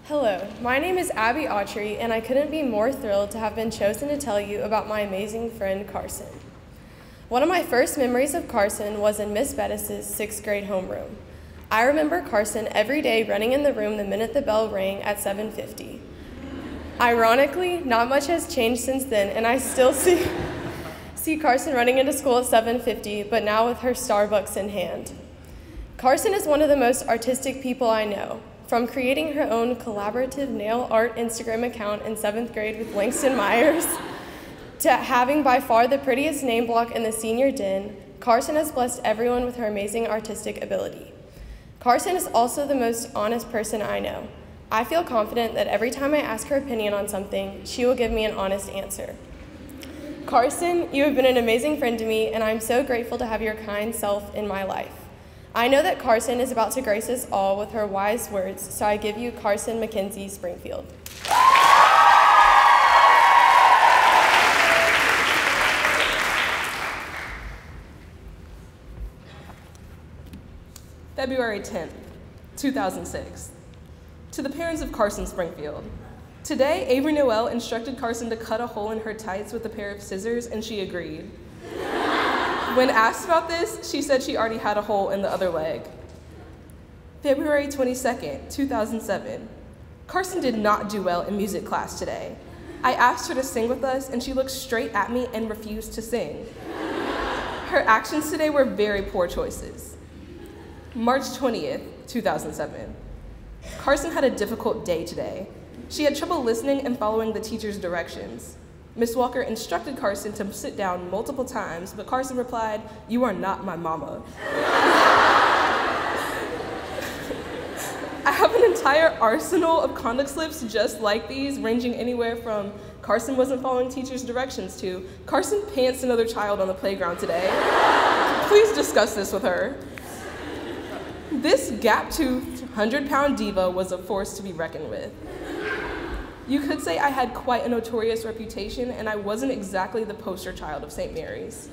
Hello, my name is Abby Autry, and I couldn't be more thrilled to have been chosen to tell you about my amazing friend Karsen. One of my first memories of Karsen was in Miss Bettis's 6th grade homeroom. I remember Karsen every day running in the room the minute the bell rang at 7:50. Ironically, not much has changed since then, and I still see Karsen running into school at 7:50, but now with her Starbucks in hand. Karsen is one of the most artistic people I know. From creating her own collaborative nail art Instagram account in 7th grade with Langston Myers, to having by far the prettiest name block in the senior den, Karsen has blessed everyone with her amazing artistic ability. Karsen is also the most honest person I know. I feel confident that every time I ask her opinion on something, she will give me an honest answer. Karsen, you have been an amazing friend to me, and I'm so grateful to have your kind self in my life. I know that Karsen is about to grace us all with her wise words, so I give you Karsen McKenzie Springfield. February 10th, 2006. To the parents of Karsen Springfield. Today, Avery Noel instructed Karsen to cut a hole in her tights with a pair of scissors, and she agreed. When asked about this, she said she already had a hole in the other leg. February 22nd, 2007. Karsen did not do well in music class today. I asked her to sing with us, and she looked straight at me and refused to sing. Her actions today were very poor choices. March 20th, 2007. Karsen had a difficult day today. She had trouble listening and following the teacher's directions. Miss Walker instructed Karsen to sit down multiple times, but Karsen replied, "You are not my mama." I have an entire arsenal of conduct slips just like these, ranging anywhere from Karsen wasn't following teacher's directions to Karsen pantsed another child on the playground today. Please discuss this with her. This gap-toothed, 100-pound diva was a force to be reckoned with. You could say I had quite a notorious reputation, and I wasn't exactly the poster child of St. Mary's.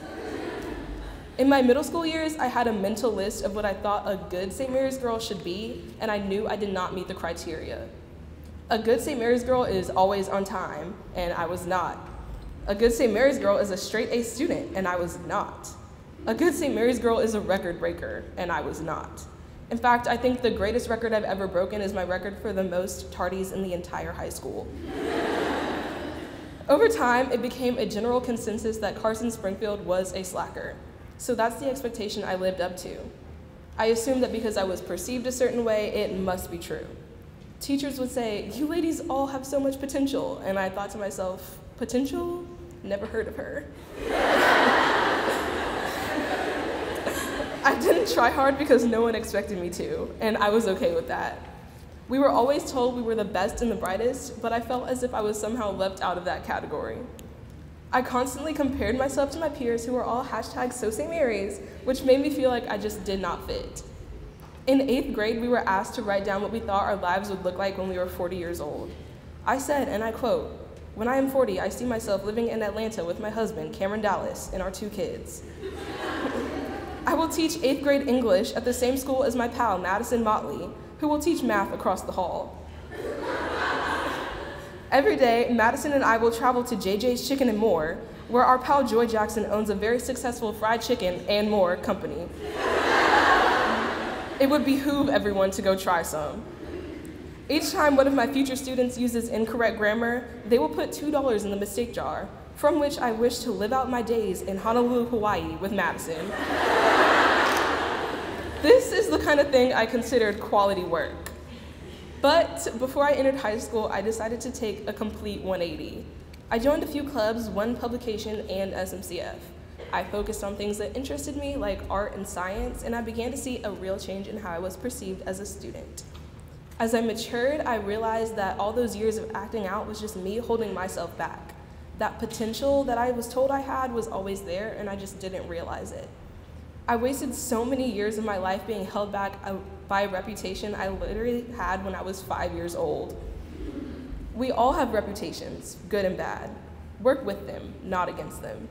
In my middle school years, I had a mental list of what I thought a good St. Mary's girl should be, and I knew I did not meet the criteria. A good St. Mary's girl is always on time, and I was not. A good St. Mary's girl is a straight A student, and I was not. A good St. Mary's girl is a record breaker, and I was not. In fact, I think the greatest record I've ever broken is my record for the most tardies in the entire high school. Over time, it became a general consensus that Karsen Springfield was a slacker. So that's the expectation I lived up to. I assumed that because I was perceived a certain way, it must be true. Teachers would say, "You ladies all have so much potential," and I thought to myself, potential? Never heard of her. I didn't try hard because no one expected me to, and I was okay with that. We were always told we were the best and the brightest, but I felt as if I was somehow left out of that category. I constantly compared myself to my peers who were all #SoSt. which made me feel like I just did not fit. In 8th grade, we were asked to write down what we thought our lives would look like when we were 40 years old. I said, and I quote, "When I am 40, I see myself living in Atlanta with my husband, Cameron Dallas, and our 2 kids. I will teach 8th grade English at the same school as my pal, Madison Motley, who will teach math across the hall. Every day, Madison and I will travel to JJ's Chicken and More, where our pal Joy Jackson owns a very successful fried chicken and more company. It would behoove everyone to go try some. Each time one of my future students uses incorrect grammar, they will put $2 in the mistake jar, from which I wish to live out my days in Honolulu, Hawaii with Madison. This is the kind of thing I considered quality work. But before I entered high school, I decided to take a complete 180. I joined a few clubs, 1 publication, and SMCF. I focused on things that interested me, like art and science, and I began to see a real change in how I was perceived as a student. As I matured, I realized that all those years of acting out was just me holding myself back. That potential that I was told I had was always there, and I just didn't realize it. I wasted so many years of my life being held back by a reputation I literally had when I was 5 years old. We all have reputations, good and bad. Work with them, not against them.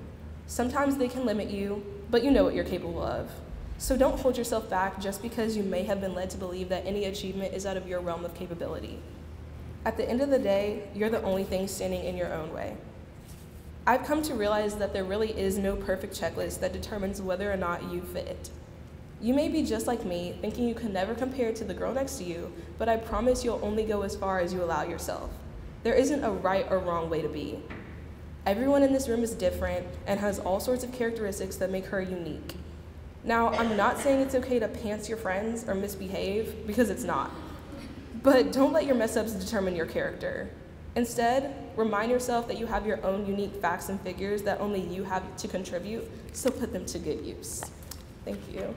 Sometimes they can limit you, but you know what you're capable of. So don't hold yourself back just because you may have been led to believe that any achievement is out of your realm of capability. At the end of the day, you're the only thing standing in your own way. I've come to realize that there really is no perfect checklist that determines whether or not you fit. You may be just like me, thinking you can never compare to the girl next to you, but I promise you'll only go as far as you allow yourself. There isn't a right or wrong way to be. Everyone in this room is different and has all sorts of characteristics that make her unique. Now, I'm not saying it's okay to pants your friends or misbehave, because it's not. But don't let your mess-ups determine your character. Instead, remind yourself that you have your own unique facts and figures that only you have to contribute, so put them to good use. Thank you.